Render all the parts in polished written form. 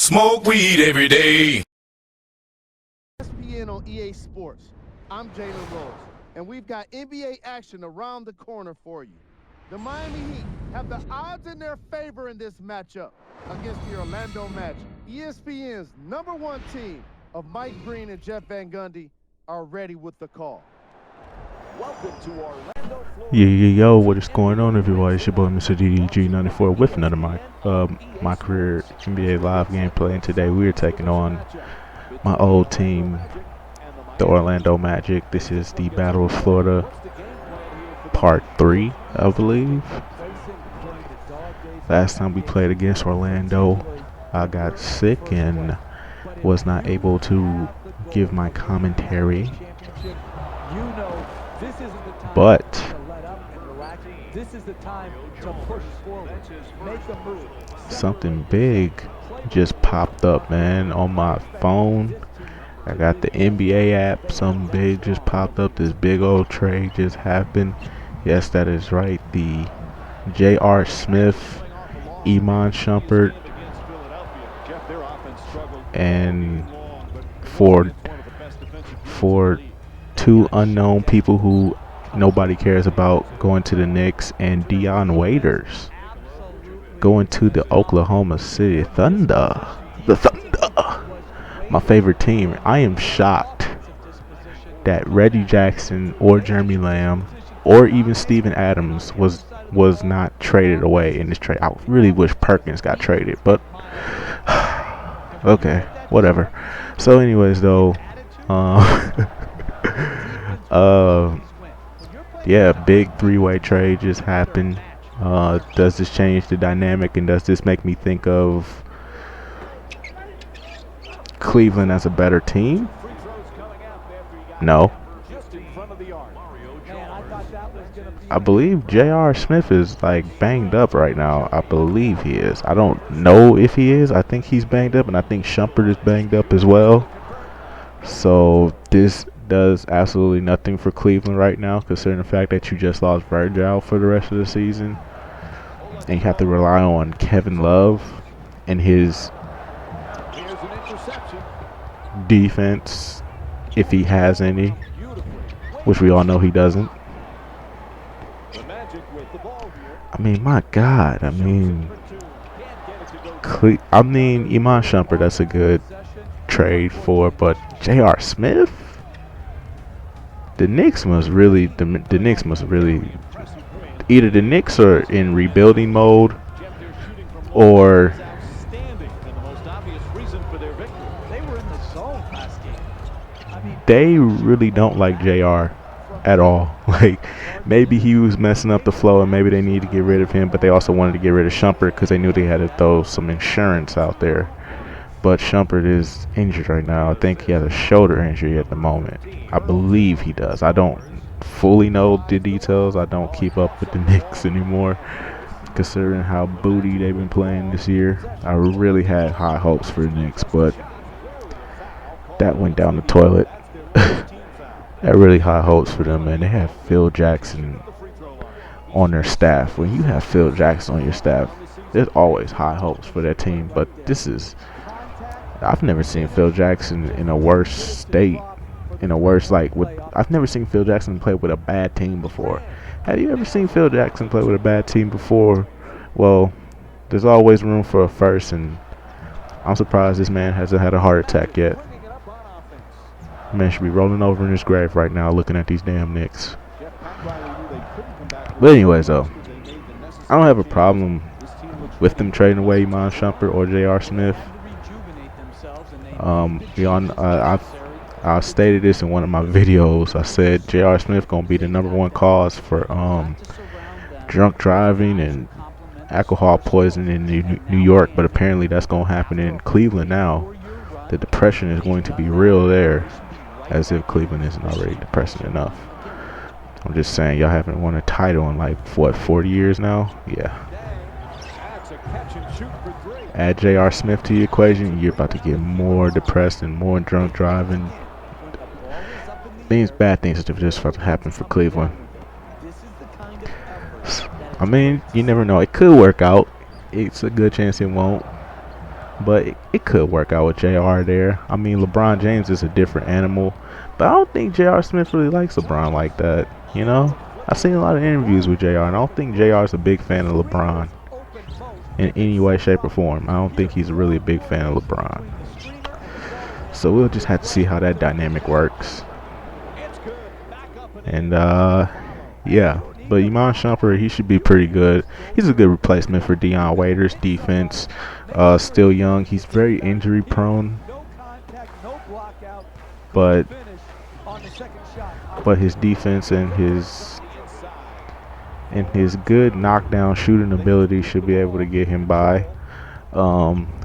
Smoke weed every day. ESPN on EA Sports. I'm Jalen Rose, and we've got NBA action around the corner for you. The Miami Heat have the odds in their favor in this matchup against the Orlando Magic. ESPN's #1 team of Mike Green and Jeff Van Gundy are ready with the call. Welcome to Orlando, Florida. Yo, what is going on, everybody? It's your boy, Mr. DDG94, with another my career NBA live gameplay. And today we are taking on my old team, the Orlando Magic. This is the Battle of Florida, Part 3, I believe. Last time we played against Orlando, I got sick and was not able to give my commentary. But something big just popped up, man, on my phone. I got the NBA app. Something big just popped up. This big old trade just happened. Yes, that is right. The J.R. Smith, Iman Shumpert, and for two unknown people who nobody cares about going to the Knicks, and Dion Waiters going to the Oklahoma City Thunder. The Thunder, my favorite team. I am shocked that Reggie Jackson or Jeremy Lamb or even Steven Adams was not traded away in this trade. I really wish Perkins got traded, but okay, whatever. So anyways, though, yeah, big three-way trade just happened. Does this change the dynamic, and does this make me think of Cleveland as a better team? No. I believe J.R. Smith is like banged up right now. I believe he is. I don't know if he is. I think he's banged up, and I think Shumpert is banged up as well. So this does absolutely nothing for Cleveland right now, considering the fact that you just lost Virgil for the rest of the season, and you have to rely on Kevin Love and his defense, if he has any, which we all know he doesn't. I mean, my God. I mean, Iman Shumpert, that's a good trade for, but J.R. Smith? The Knicks must really, either the Knicks are in rebuilding mode, or they really don't like JR at all. Like, maybe he was messing up the flow, and maybe they need to get rid of him, but they also wanted to get rid of Shumpert because they knew they had to throw some insurance out there. But Shumpert is injured right now. I think he has a shoulder injury at the moment. I believe he does. I don't fully know the details. I don't keep up with the Knicks anymore, considering how booty they've been playing this year. I really had high hopes for the Knicks, but that went down the toilet. I had really high hopes for them, man. They have Phil Jackson on their staff. When you have Phil Jackson on your staff, there's always high hopes for that team. But I've never seen Phil Jackson in a worse state, I've never seen Phil Jackson play with a bad team before. Have you ever seen Phil Jackson play with a bad team before? Well, there's always room for a first, and I'm surprised this man hasn't had a heart attack yet. Man should be rolling over in his grave right now looking at these damn Knicks. But anyways, though, I don't have a problem with them trading away Iman Shumpert or J.R. Smith. I stated this in one of my videos. I said J.R. Smith gonna be the #1 cause for drunk driving and alcohol poisoning in New York, but apparently that's gonna happen in Cleveland now. The depression is going to be real there, as if Cleveland isn't already depressing enough. I'm just saying, y'all haven't won a title in like, what, 40 years now? Yeah. Add J.R. Smith to the equation, you're about to get more depressed and more drunk driving. Bad things are just about to happen for Cleveland. I mean, you never know. It could work out. It's a good chance it won't. but it could work out with JR there. I mean, LeBron James is a different animal, but I don't think J.R. Smith really likes LeBron like that, you know? I've seen a lot of interviews with JR, and I don't think JR is a big fan of LeBron in any way, shape, or form. I don't think he's really a big fan of LeBron. So we'll just have to see how that dynamic works. And, yeah. But Iman Shumpert, he should be pretty good. He's a good replacement for Dion Waiters' defense. Still young. He's very injury prone. But his defense and his good knockdown shooting ability should be able to get him by.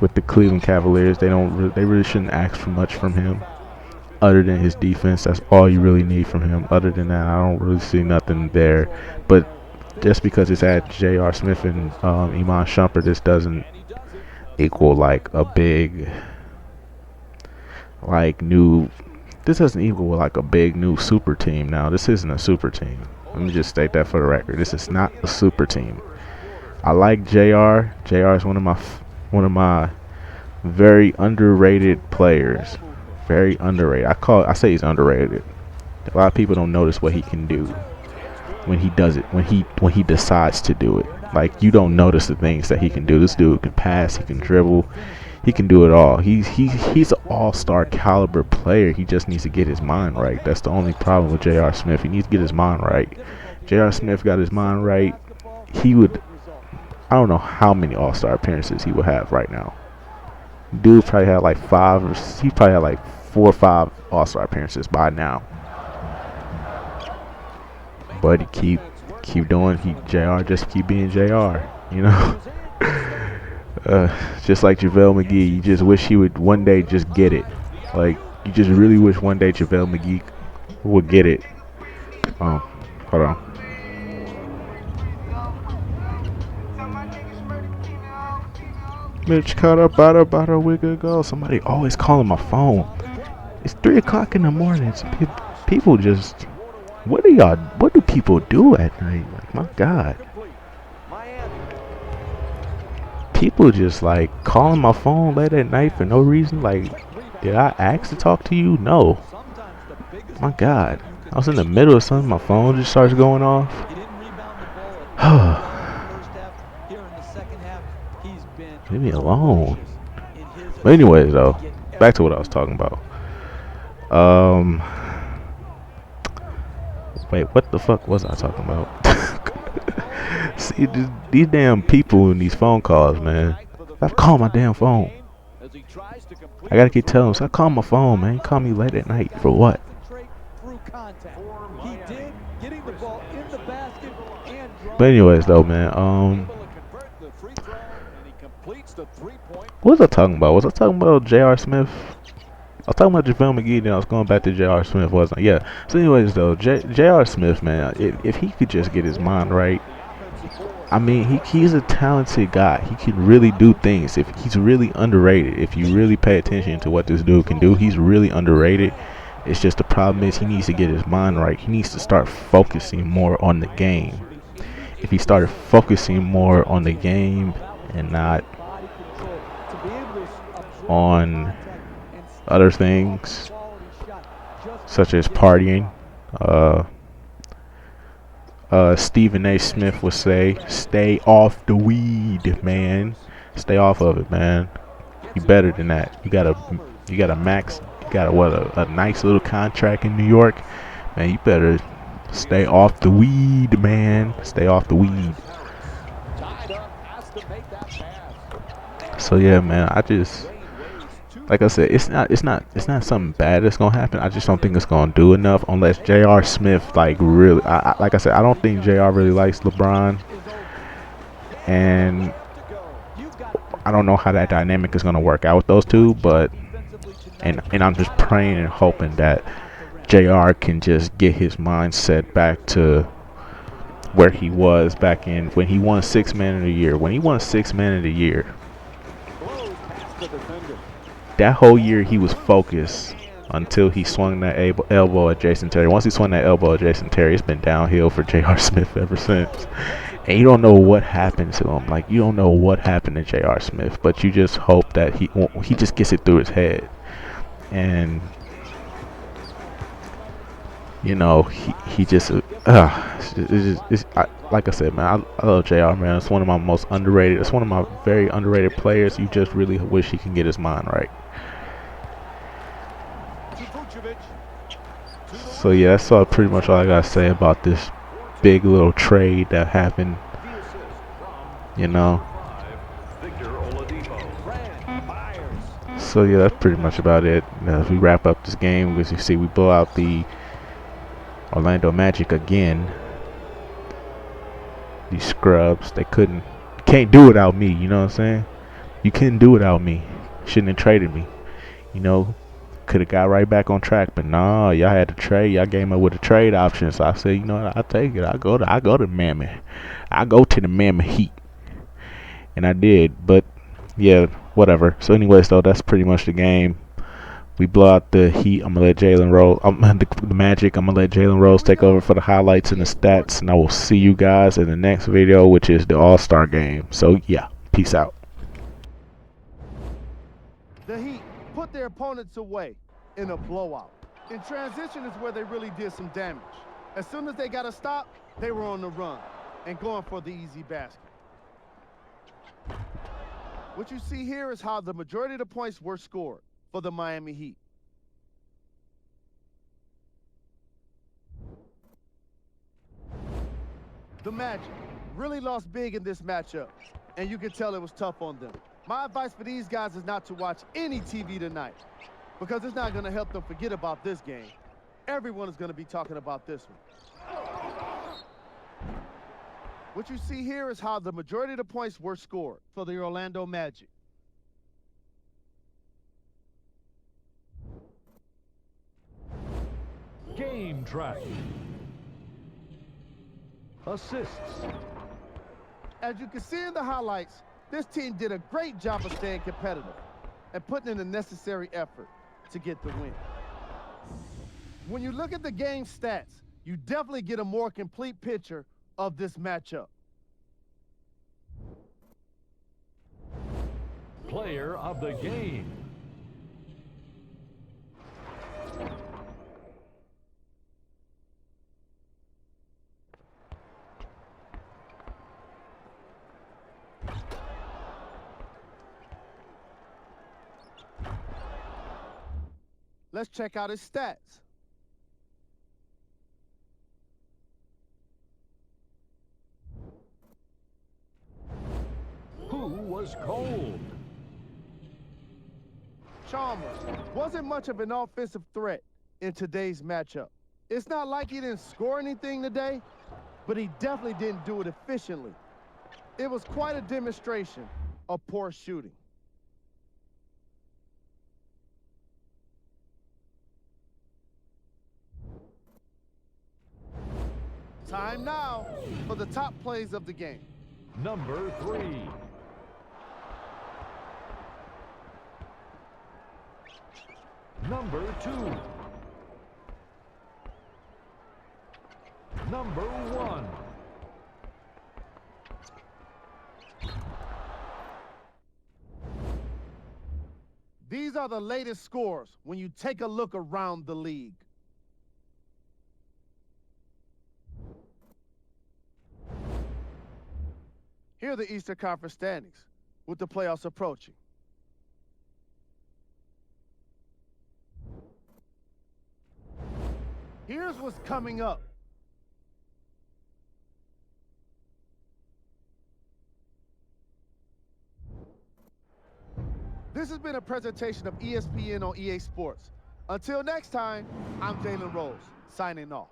With the Cleveland Cavaliers, they really shouldn't ask for much from him other than his defense. That's all you really need from him. Other than that, I don't really see nothing there. But just because it's at J.R. Smith and Iman Shumpert, this doesn't equal like a big this doesn't equal like a big new super team. Now, this isn't a super team. Let me just state that for the record. This is not a super team. I like JR. JR is one of my very underrated players. Very underrated. I say he's underrated. A lot of people don't notice what he can do when he does it. When he decides to do it. Like, you don't notice the things that he can do. This dude can pass. He can dribble. He can do it all. He's an all-star caliber player. He just needs to get his mind right. That's the only problem with J.R. Smith. He needs to get his mind right. J.R. Smith got his mind right. He would. I don't know how many all-star appearances he would have right now. Dude probably had like 5 he probably had like 4 or 5 all-star appearances by now. But he keep doing JR just keep being JR, you know. Just like JaVale McGee, you just wish he would one day just get it. Like, you just really wish one day JaVale McGee would get it. Hold on. Mitch caught up about a week ago. Somebody always calling my phone. It's 3 o'clock in the morning. People just, what do people do at night? Like, my God. People just like calling my phone late at night for no reason. Like, did I ask to talk to you? No. My God. I was in the middle of something. My phone just starts going off. Leave me alone. But anyways, though, back to what I was talking about. Wait, what the fuck was I talking about? See, these damn people in these phone calls, man. I call my damn phone. I gotta keep telling them, so I call my phone, man. Call me late at night for what? But anyways, though, man, what was I talking about? Was I talking about J.R. Smith? I was talking about JaVale McGee, then I was going back to J.R. Smith, wasn't I? Yeah. So anyways, though, J.R. Smith, man, if he could just get his mind right, I mean, he's a talented guy. He can really do things. If he's really underrated, if you really pay attention to what this dude can do, he's really underrated. It's just the problem is he needs to get his mind right. He needs to start focusing more on the game. If he started focusing more on the game and not on other things such as partying, Stephen A. Smith would say, stay off the weed, man. Stay off of it, man. You better than that. You got a max. You got a nice little contract in New York, man. You better stay off the weed, man. Stay off the weed. So yeah, man. Like I said, it's not something bad that's gonna happen. I just don't think it's gonna do enough unless J.R. Smith like really. Like I said, I don't think J.R. really likes LeBron, and I don't know how that dynamic is gonna work out with those two. But and I'm just praying and hoping that J.R. can just get his mindset back to where he was back in when he won 6 Man of the Year. When he won 6 Man of the Year. That whole year he was focused until he swung that elbow at Jason Terry. Once he swung that elbow at Jason Terry, it's been downhill for J.R. Smith ever since. and you don't know what happened to him. Like, you don't know what happened to J.R. Smith, but you just hope that he just gets it through his head. And you know, he just like I said, man, I love JR, man. It's one of my most underrated. It's one of my very underrated players. You just really wish he can get his mind right. So yeah, that's pretty much all I gotta say about this big little trade that happened. You know. So yeah, that's pretty much about it. As we wrap up this game, as you see, we blow out the Orlando Magic again. These scrubs, they can't do without me, you know what I'm saying? You couldn't do without me. Shouldn't have traded me. You know, could have got right back on track, but nah, y'all had to trade. Y'all came up with a trade option, so I said, you know what, I'll take it. I go to Mammoth. I go to the Mammoth Heat. And I did, but yeah, whatever. So anyways, though, that's pretty much the game. We blow out the Heat. I'm gonna let Jalen Rose. The Magic. I'm gonna let Jalen Rose take over for the highlights and the stats, and I will see you guys in the next video, which is the All-Star game. So yeah, peace out. The Heat put their opponents away in a blowout. In transition is where they really did some damage. As soon as they got a stop, they were on the run and going for the easy basket. What you see here is how the majority of the points were scored for the Miami Heat. The Magic really lost big in this matchup, and you can tell it was tough on them. My advice for these guys is not to watch any TV tonight, because it's not going to help them forget about this game. Everyone is going to be talking about this one. What you see here is how the majority of the points were scored for the Orlando Magic. Game track. Assists. As you can see in the highlights, this team did a great job of staying competitive and putting in the necessary effort to get the win. When you look at the game stats, you definitely get a more complete picture of this matchup. Player of the game. Let's check out his stats. Who was cold? Chalmers wasn't much of an offensive threat in today's matchup. It's not like he didn't score anything today, but he definitely didn't do it efficiently. It was quite a demonstration of poor shooting. Time now for the top plays of the game. Number 3. Number 2. Number 1. These are the latest scores when you take a look around the league. Here are the Eastern Conference standings with the playoffs approaching. Here's what's coming up. This has been a presentation of ESPN on EA Sports. Until next time, I'm Jalen Rose, signing off.